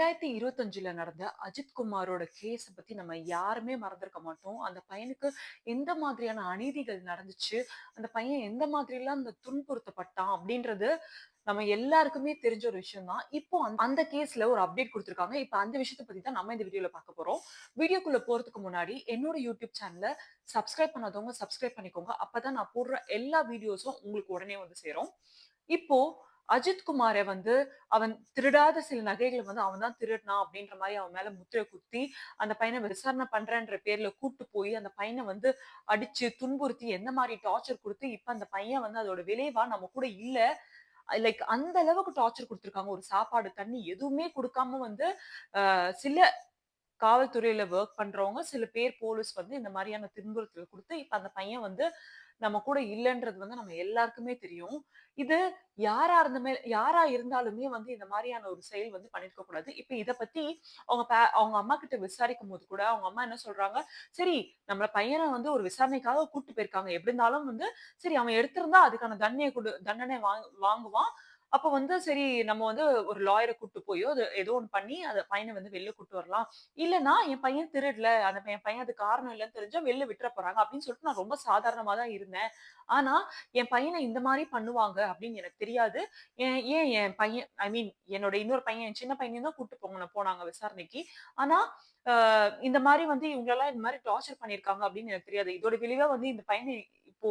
2025ல நடந்த அஜித் குமாரோட கேஸ பத்தி நம்ம யாருமே மறந்திருக்க மாட்டோம். அந்த பையனுக்கு எந்த மாதிரியான அநீதிகள் நடந்துச்சு, அந்த பையன் எந்த மாதிரிலாம் அந்த துன்புறுத்தப்பட்டான் அப்படின்றது நம்ம எல்லாருக்குமே தெரிஞ்ச ஒரு விஷயம் தான். இப்போ அந்த கேஸ்ல ஒரு அப்டேட் குடுத்துருக்காங்க. இப்ப அந்த விஷயத்த பத்தி தான் நம்ம இந்த வீடியோல பார்க்க போறோம். வீடியோக்குள்ள போறதுக்கு முன்னாடி என்னோட யூடியூப் சேனல சப்ஸ்கிரைப் பண்ணாதவங்க சப்ஸ்கிரைப் பண்ணிக்கோங்க. அப்பதான் நான் போடுற எல்லா வீடியோஸும் உங்களுக்கு உடனே வந்து சேரும். இப்போ அஜித் குமார வந்து அவன் திருடாத சில நகைகள வந்து அவன் தான் திருடுனான் அப்படின்ற மாரி அவன் மேல முத்திர குத்தி, அந்த பையன விசாரணை பண்றேன்ற பேர்ல கூட்டு போய், அந்த பையன வந்து அடிச்சு, துன்புறுத்தி, எந்த மாரி டார்ச்சர் குடுத்து, இப்ப அந்த பையன் வந்து அதோட விளைவா நம்ம கூட இல்ல. லைக் அந்த அளவுக்கு டார்ச்சர் குடுத்துருக்காங்க. ஒரு சாப்பாடு, தண்ணி எதுவுமே குடுக்காம வந்து சில காவல்துறையில வொர்க் பண்றவங்க, சில பேர் போலீஸ் வந்து இந்த மாரியான துன்புறுத்தல் குடுத்து, இப்ப அந்த பையன் வந்து நம்ம கூட இல்லன்றது வந்து நம்ம எல்லாருக்குமே தெரியும். இது யாரா இருந்தாலுமே வந்து இந்த மாரியான ஒரு செயல் வந்து பண்ணியிருக்க கூடாது. இப்ப இத பத்தி அவங்க அம்மா கிட்ட விசாரிக்கும்போது கூட, அவங்க அம்மா என்ன சொல்றாங்க, "சரி நம்ம பையன வந்து ஒரு விசாரணைக்காக கூட்டு போயிருக்காங்க. எப்படி இருந்தாலும் வந்து சரி அவன் எடுத்திருந்தா அதுக்கான தண்டனை வாங்குவான். அப்ப வந்து சரி நம்ம வந்து ஒரு லாயர கூட்டு போயோ, ஏதோ ஒண்ணு பண்ணி அந்த பையன வந்து வெளில கூட்டு வரலாம். இல்லன்னா, என் பையன் திருடல. என் பையன் அதுக்கு காரணம் இல்லன்னு தெரிஞ்சா வெளில விட்டுற போறாங்க அப்படின்னு சொல்லிட்டு நான் ரொம்ப சாதாரணமா தான் இருந்தேன். ஆனா, என் பையன இந்த மாரி பண்ணுவாங்க அப்படின்னு எனக்கு தெரியாது. ஏன் என் பையன் என்னோட இன்னொரு பையன், என் சின்ன பையனையும் தான் கூட்டு போனாங்க விசாரணைக்கு. ஆனா, அ இந்த மாரி வந்து இவங்களலாம் இந்த மாரி டார்ச்சர் பண்ணியிருக்காங்க அப்படின்னு எனக்கு தெரியாது. இதோட விளைவா வந்து இந்த பையன இப்போ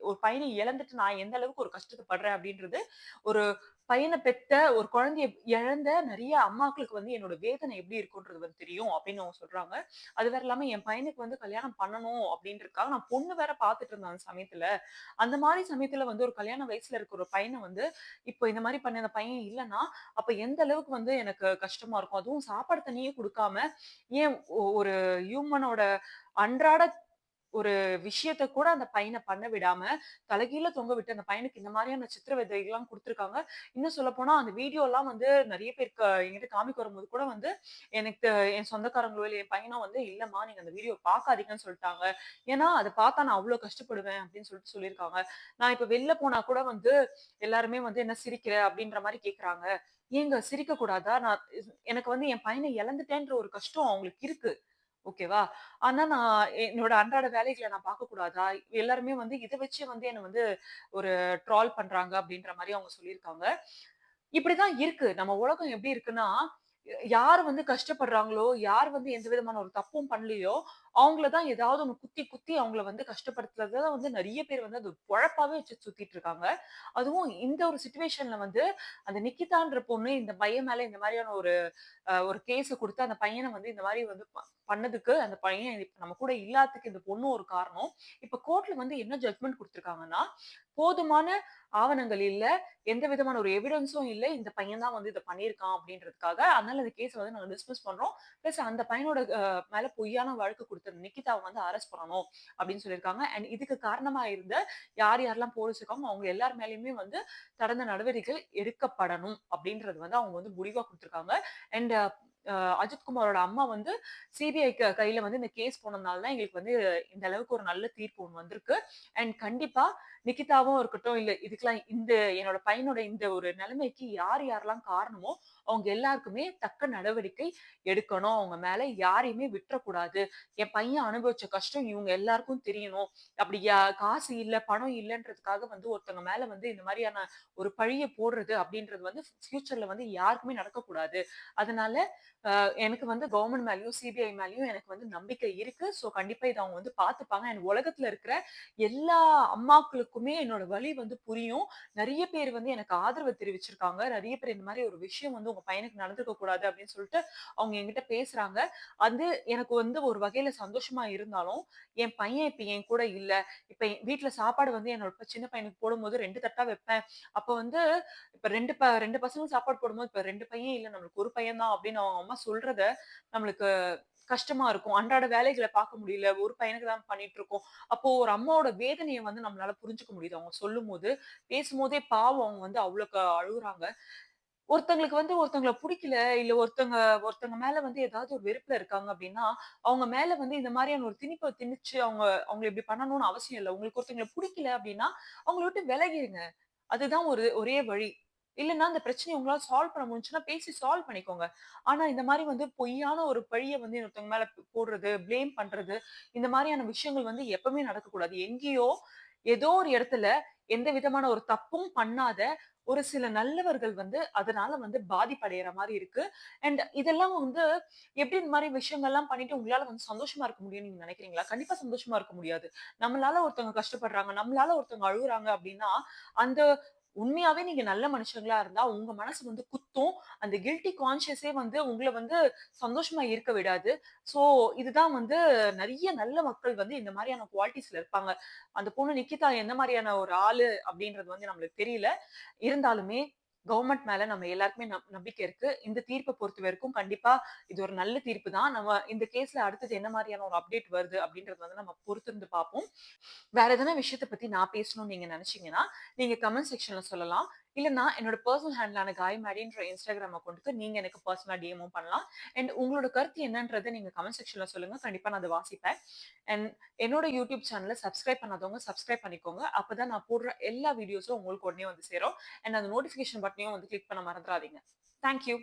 ஒரு பையன இழந்துட்டு நான் எந்த அளவுக்கு ஒரு கஷ்டத்த படுறேன் அப்படின்றது, ஒரு பையன பெத்த ஒரு குழந்தைய இழந்த நெறைய அம்மாக்களுக்கு வந்து என்னோட வேதனை எப்படி இருக்கும்ன்றது வந்து தெரியும் அப்படின்னு அவங்க சொல்றாங்க. அது வேற இல்லாம என் பையனுக்கு வந்து கல்யாணம் பண்ணணும் அப்படின்றதுக்காக நான் பொண்ணு வேற பார்த்துட்டு இருந்தேன் அந்த சமயத்துல. அந்த மாரி சமயத்துல வந்து ஒரு கல்யாண வயசுல இருக்கிற ஒரு பையன வந்து, இப்போ இந்த மாரி பண்ண அந்த பையன் இல்லன்னா, அப்ப எந்த அளவுக்கு வந்து எனக்கு கஷ்டமா இருக்கும். அதுவும் சாப்பாடு தண்ணியே குடுக்காம, ஏன் ஒரு ஹியூமனோட அன்றாட ஒரு விஷயத்த கூட அந்த பையன பண்ண விடாம, தலைகீழ தொங்க விட்டு அந்த பையனுக்கு இந்த மாரியான சித்திரவதைகள்லாம் குடுத்துருக்காங்க. இன்னும் சொல்லப்போனா அந்த வீடியோலாம் வந்து நெறைய பேருக்கு என்கிட்ட காமிக்க வரும்போது கூட வந்து, எனக்கு என் சொந்தக்காரங்களோ, இல்ல என் பையனோ வந்து, "இல்லம்மா நீங்க அந்த வீடியோ பார்க்காதீங்கன்னு" சொல்ட்டாங்க. ஏன்னா, அத பார்த்தா நான் அவ்ளோ கஷ்டப்படுவேன் அப்படின்னு சொல்லிட்டு சொல்லியிருக்காங்க. நான் இப்ப வெளில போனா கூட வந்து எல்லாருமே வந்து, "என்ன சிரிக்கிற?" அப்படின்ற மாரி கேட்கறாங்க. ஏங்க சிரிக்க கூடாதா? எனக்கு வந்து என் பையன இழந்துட்டேன்ற ஒரு கஷ்டம் அவங்களுக்கு இருக்கு. ஓகேவா? ஆனா நான் என்னோட அன்றாட வேலைகள நான் பார்க்கக்கூடாதா? எல்லாருமே வந்து இத வச்சு வந்து என்ன வந்து ஒரு ட்ரால் பண்றாங்க அப்டின்ற மாரி அவங்க சொல்லியிருக்காங்க. இப்படிதான் இருக்கு. நம்ம உலகம் எப்படி இருக்குன்னா, யார் வந்து கஷ்டப்படுறாங்களோ, யார் வந்து எந்த விதமான ஒரு தப்பும் பண்ணலையோ, அவங்கள தான் ஏதாவது ஒண்ணு குத்தி, குத்தி அவங்கள வந்து கஷ்டப்படுத்துறத தான் வந்து நெறைய பேர் வந்து அது பொழப்பாவே வச்சு சுத்திட்டு இருக்காங்க. அதுவும் இந்த ஒரு சிச்சுவேஷன்ல வந்து அந்த நிக்கிதான்ற பொண்ணு இந்த பையன் மேல இந்த மாரியான ஒரு கேஸ குடுத்து அந்த பையன வந்து இந்த மாரி வந்து பண்ணதுக்கு, அந்த பையன் இப்ப நம்ம கூட இல்லாததுக்கு இந்த பொண்ணும் ஒரு காரணம். இப்ப கோர்ட்ல வந்து என்ன ஜட்ஜ்மென்ட் குடுத்துருக்காங்கன்னா, போதுமான ஆவணங்கள் இல்ல. எந்த விதமான ஒரு எவிடன்ஸும் இல்ல. இந்த பையன் தான் வந்து இத பண்ணியிருக்கான் அப்டின்றதுக்காக. அதனால அந்த கேஸ வந்து நாங்க டிஸ்மிஸ் பண்றோம். பிளஸ் அந்த பையனோட மேல பொய்யான வழக்கு குடுத்த நிக்கிதாவ வந்து அரெஸ்ட் பண்ணணும் அப்டின்னு சொல்லியிருக்காங்க. அண்ட் இதுக்கு காரணமா இருந்த யாரெல்லாம் போலீஸ் இருக்காங்களோ அவங்க எல்லார் மேலயுமே வந்து தகுந்த நடவடிக்கைகள் எடுக்கப்படணும் அப்டின்றது வந்து அவங்க வந்து முடிவா குடுத்துருக்காங்க. அண்ட் அஜித் குமாரோட அம்மா வந்து சிபிஐ கையில வந்து இந்த கேஸ் போனதுனால தான் எங்களுக்கு வந்து இந்த அளவுக்கு ஒரு நல்ல தீர்ப்பு ஒண்ணு வந்திருக்கு. அண்ட் கண்டிப்பா நிகிதாவும் இருக்கட்டும், இல்ல இதுக்கெல்லாம் என்னோட பையனோட இந்த ஒரு நிலைமைக்கு யாரெல்லாம் காரணமோ, அவங்க எல்லாருக்குமே தக்க நடவடிக்கை எடுக்கணும். அவங்க மேல யாரையுமே விட்டுறக்கூடாது. என் பையன் அனுபவிச்ச கஷ்டம் இவங்க எல்லாருக்கும் தெரியணும். அப்படி காசு இல்ல, பணம் இல்லன்றதுக்காக வந்து ஒருத்தவங்க மேல வந்து இந்த மாரியான ஒரு பழிய போடுறது அப்படின்றது வந்து ஃபியூச்சர்ல வந்து யாருக்குமே நடக்கக்கூடாது. அதனால எனக்கு வந்து கவர்ன்மெண்ட் மேலயும், சிபிஐ மேலயும் எனக்கு வந்து நம்பிக்கை இருக்கு. ஸோ கண்டிப்பா இத அவங்க வந்து பார்த்துப்பாங்க. அண்ட் உலகத்துல இருக்கிற எல்லா அம்மாக்களுக்குமே என்னோட வலி வந்து புரியும். நெறைய பேர் வந்து எனக்கு ஆதரவு தெரிவிச்சிருக்காங்க. நெறைய பேர் இந்த மாரி ஒரு விஷயம் வந்து உங்க பையனுக்கு நடந்திருக்க கூடாது அப்படின்னு சொல்லிட்டு அவங்க என்கிட்ட பேசுறாங்க. அது எனக்கு வந்து ஒரு வகையில சந்தோஷமா இருந்தாலும், என் பையன் இப்ப என் கூட இல்ல. இப்ப வீட்ல சாப்பாடு வந்து என்னோட சின்ன பையனுக்கு போடும்போது 2 தட்டா வைப்பேன். அப்ப வந்து இப்ப 2 பசங்களுக்கு சாப்பாடு போடும்போது, இப்ப 2 பையன் இல்ல நம்மளுக்கு 1 பையன் தான் அப்படின்னு அவங்க அம்மா சொல்றத நம்மளுக்கு கஷ்டமா இருக்கும். அன்றாட வேலைகள பார்க்க முடியல. ஒரு பையனுக்கு தான் பண்ணிட்டு இருக்கோம். அப்போ ஒரு அம்மாவோட வேதனைய வந்து நம்மளால புரிஞ்சுக்க முடியுது. அவங்க சொல்லும்போது. பேசும்போதே பாவம் அவங்க வந்து அவ்ளோ அழுவுறாங்க. ஒருத்தங்களுக்கு வந்து ஒருத்தங்கள புடிக்கல, இல்ல ஒருத்தங்க மேல வந்து ஏதாவது ஒரு வெறுப்புல இருக்காங்க அப்டின்னா, அவங்க மேல வந்து இந்த மாரியான ஒரு திணிப்ப திணிச்சு அவங்கள இப்டி பண்ணணும்னு அவசியம் இல்ல. உங்களுக்கு ஒருத்தங்கள புடிக்கல அப்டின்னா, அவங்கள விட்டு விலகிருங்க. அதுதான் ஒரே வழி. இல்லன்னா அந்த பிரச்சனைய உங்களால சால்வ் பண்ண முடிஞ்சுச்சுன்னா பேசி சால்வ் பண்ணிக்கோங்க. ஆனா இந்த மாரி வந்து பொய்யான ஒரு பழிய வந்து இன்னொருத்தவங்க மேல போடுறது, ப்ளேம் பண்றது, இந்த மாரியான விஷயங்கள் வந்து எப்பவுமே நடக்கக்கூடாது. எங்கேயோ, ஏதோ ஒரு இடத்துல எந்த விதமான ஒரு தப்பும் பண்ணாத ஒரு சில நல்லவர்கள் வந்து அதனால வந்து பாதிப்படையற மாரி இருக்கு. அண்ட் இதெல்லாம் வந்து எப்படி இந்த மாரி விஷயங்கள்லாம் பண்ணிட்டு உங்களால வந்து சந்தோஷமா இருக்க முடியும்னு நீங்க நினைக்கிறீங்களா? கண்டிப்பா சந்தோஷமா இருக்க முடியாது. நம்மளால ஒருத்தவங்க கஷ்டப்படுறாங்க, நம்மளால ஒருத்தவங்க அழுகுறாங்க அப்படின்னா, அந்த உண்மையாவே நீங்க நல்ல மனுஷங்களா இருந்தா, உங்க மனசு வந்து குத்தும். அந்த கில்டி கான்ஷியஸே வந்து உங்கள வந்து சந்தோஷமா இருக்க விடாது. ஸோ, இதுதான் வந்து நெறைய நல்ல மக்கள் வந்து இந்த மாரியான குவாலிட்டீஸ்ல இருப்பாங்க. அந்த பொண்ணு நிக்கிதா எந்த மாரியான ஒரு ஆளு அப்படின்றது வந்து நம்மளுக்கு தெரியல. இருந்தாலுமே கவர்ன்மெண்ட் மேல நம்ம எல்லாருக்குமே நம்பிக்கை இருக்கு. இந்த தீர்ப்ப பொறுத்தவரைக்கும் கண்டிப்பா இது ஒரு நல்ல தீர்ப்பு தான். நம்ம இந்த கேஸ்ல அடுத்தது என்ன மாரியான ஒரு அப்டேட் வருது அப்படின்றது வந்து நம்ம பொறுத்திருந்து பார்ப்போம். வேற எதனா விஷயத்த பத்தி நான் பேசணும்னு நீங்க நெனச்சீங்கன்னா, நீங்க கமெண்ட் செக்ஷன்ல சொல்லலாம். இல்லன்னா என்னோட பெர்சனல் ஹேண்டிலான காய்மேடின்ற இன்ஸ்டாகிராம் அக்கவுண்ட்க்கு நீங்க எனக்கு பெர்சனலா டிஎம்மும் பண்ணலாம். அண்ட் உங்களோட கருத்து என்னன்றத நீங்க கமெண்ட் செக்ஷன்ல சொல்லுங்க. கண்டிப்பா நான் அத வாசிப்பேன். அண்ட் என்னோட யூடியூப் சேனல சப்ஸ்கிரைப் பண்ணாதவங்க சப்ஸ்கிரைப் பண்ணிக்கோங்க. அப்பதான் நான் போடுற எல்லா வீடியோஸும் உங்களுக்கு உடனே வந்து சேரும். அண்ட் அந்த நோட்டிஃபிகேஷன் பட்டனையும் வந்து கிளிக் பண்ண மறந்துறாதீங்க. Thank you.